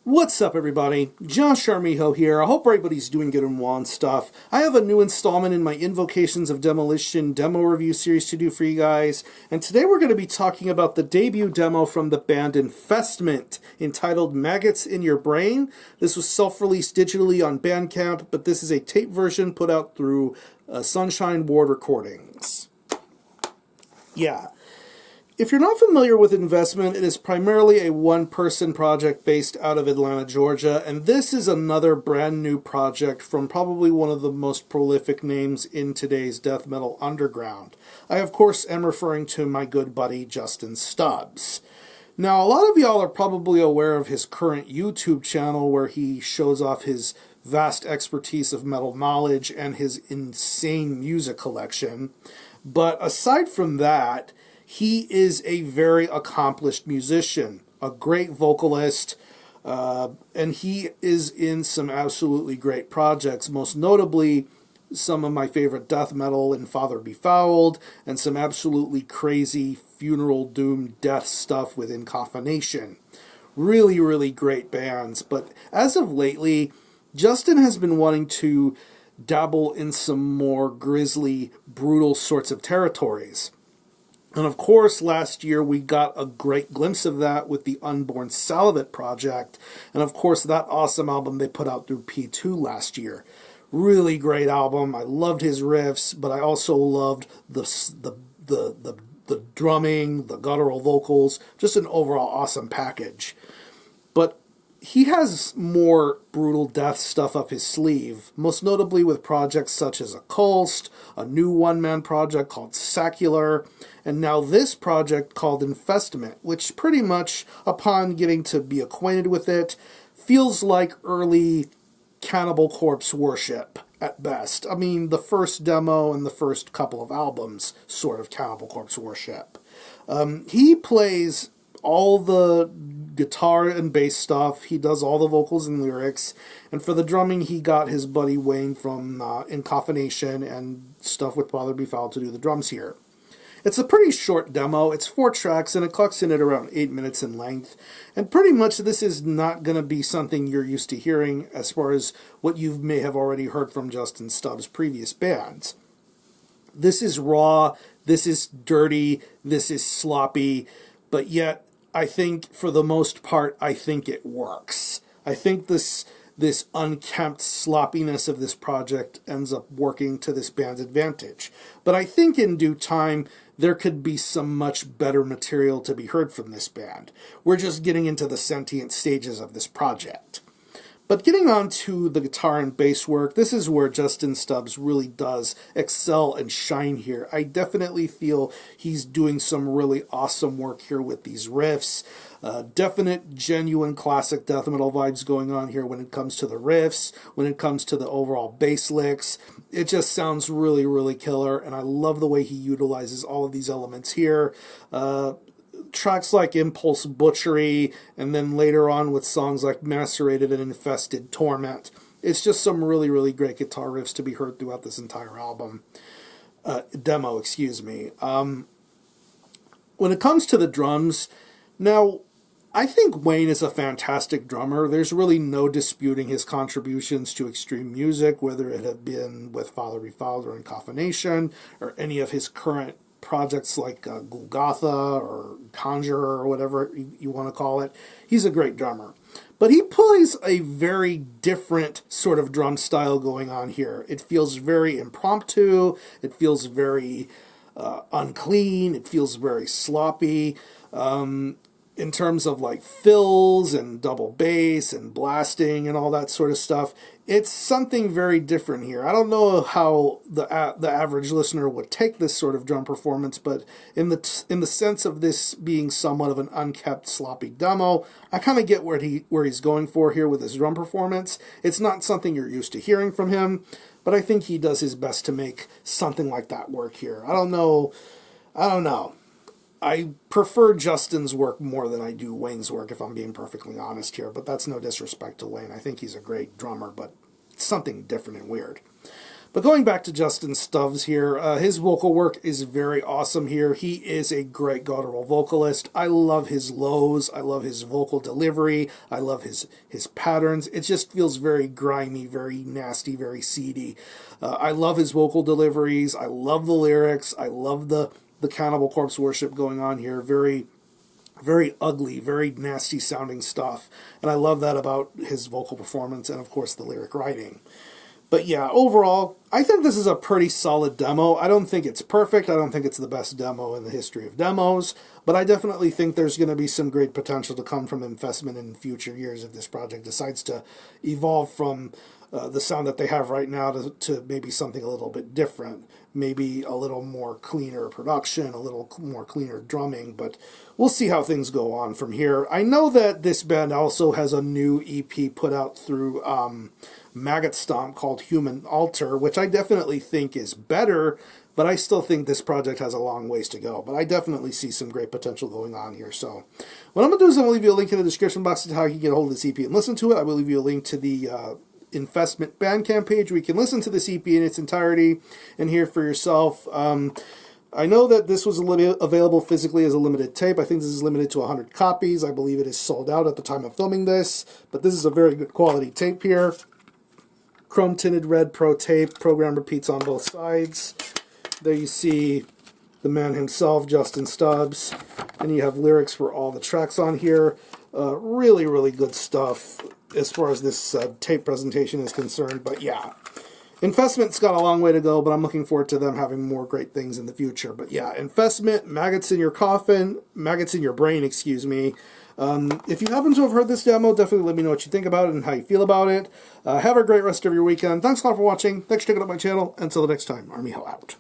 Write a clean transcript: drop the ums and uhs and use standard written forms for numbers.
What's up, everybody? Josh Armijo here. I hope everybody's doing good and well and stuff. I have a new installment in my Invocations of Demolition demo review series to do for you guys, and today we're going to be talking about the debut demo from the band Infestment, entitled Maggots in Your Brain. This was self-released digitally on Bandcamp, but this is a tape version put out through Sunshine Ward Recordings. Yeah. If you're not familiar with Infestment, it is primarily a one-person project based out of Atlanta, Georgia, and this is another brand new project from probably one of the most prolific names in today's death metal underground. I, of course, am referring to my good buddy Justin Stubbs. Now, a lot of y'all are probably aware of his current YouTube channel where he shows off his vast expertise of metal knowledge and his insane music collection. But aside from that, he is a very accomplished musician, a great vocalist, and he is in some absolutely great projects, most notably some of my favorite death metal in Father Befouled, and some absolutely crazy funeral doom death stuff with Encoffination. Really, really great bands, but as of lately, Justin has been wanting to dabble in some more grizzly, brutal sorts of territories. And of course, last year we got a great glimpse of that with the Unborn Salivate project. And of course, that awesome album they put out through P2 last year. Really great album. I loved his riffs, but I also loved the drumming, the guttural vocals, just an overall awesome package. But he has more brutal death stuff up his sleeve, most notably with projects such as Occult, a new one-man project called Secular, and now this project called Infestment, which pretty much, upon getting to be acquainted with it, feels like early Cannibal Corpse worship at best. I mean, the first demo and the first couple of albums, sort of Cannibal Corpse worship. He plays all the guitar and bass stuff. He does all the vocals and lyrics. And for the drumming, he got his buddy Wayne from Encoffination and stuff with Father Befouled to do the drums here. It's a pretty short demo. It's 4 tracks, and it clocks in at around 8 minutes in length. And pretty much this is not going to be something you're used to hearing as far as what you may have already heard from Justin Stubbs' previous bands. This is raw, this is dirty, this is sloppy, but yet I think, for the most part, I think it works. I think this unkempt sloppiness of this project ends up working to this band's advantage. But I think in due time, there could be some much better material to be heard from this band. We're just getting into the sentient stages of this project. But getting on to the guitar and bass work, this is where Justin Stubbs really does excel and shine here. I definitely feel he's doing some really awesome work here with these riffs. Definite, genuine classic death metal vibes going on here when it comes to the riffs, when it comes to the overall bass licks. It just sounds really, really killer, and I love the way he utilizes all of these elements here. Tracks like Impulse Butchery, and then later on with songs like Macerated and Infested Torment. It's just some really, really great guitar riffs to be heard throughout this entire album. Demo, excuse me. When it comes to the drums, now, I think Wayne is a fantastic drummer. There's really no disputing his contributions to extreme music, whether it had been with Father Befouled or Encoffination, or any of his current projects like Golgotha or Conjurer or whatever you want to call it. He's a great drummer. But he plays a very different sort of drum style going on here. It feels very impromptu. It feels very unclean. It feels very sloppy. In terms of like fills and double bass and blasting and all that sort of stuff, it's something very different here. I don't know how the average listener would take this sort of drum performance, but in the sense of this being somewhat of an unkept, sloppy demo, I kind of get where he's going for here with his drum performance. It's not something you're used to hearing from him, but I think he does his best to make something like that work here. I don't know. I prefer Justin's work more than I do Wayne's work, if I'm being perfectly honest here, but that's no disrespect to Wayne. I think he's a great drummer, but it's something different and weird. But going back to Justin Stubbs here, his vocal work is very awesome here. He is a great guttural vocalist. I love his lows. I love his vocal delivery. I love his patterns. It just feels very grimy, very nasty, very seedy. I love his vocal deliveries. I love the lyrics. I love the Cannibal Corpse worship going on here. Very, very ugly, very nasty sounding stuff. And I love that about his vocal performance and, of course, the lyric writing. But yeah, overall, I think this is a pretty solid demo. I don't think it's perfect. I don't think it's the best demo in the history of demos. But I definitely think there's going to be some great potential to come from Infestment in future years if this project decides to evolve from the sound that they have right now to maybe something a little bit different. Maybe a little more cleaner production, a little more cleaner drumming. But we'll see how things go on from here. I know that this band also has a new EP put out through Maggots called Human Altar, which I definitely think is better, but I still think this project has a long ways to go. But I definitely see some great potential going on here. So what I'm going to do is I'm going to leave you a link in the description box to how you can get a hold of this EP and listen to it. I will leave you a link to the Infestment Bandcamp page where you can listen to this EP in its entirety and hear for yourself. I know that this was available physically as a limited tape. I think this is limited to 100 copies. I believe it is sold out at the time of filming this, but this is a very good quality tape here. Chrome tinted red pro tape, program repeats on both sides. There you see the man himself, Justin Stubbs, and you have lyrics for all the tracks on here. Really, really good stuff as far as this tape presentation is concerned. But yeah, Infestment's got a long way to go, but I'm looking forward to them having more great things in the future. But yeah, Infestment, Maggots in your coffin, Maggots in your brain, excuse me. If you happen to have heard this demo, definitely let me know what you think about it and how you feel about it. Have a great rest of your weekend. Thanks a lot for watching. Thanks for checking out my channel. Until the next time, Army Hell out.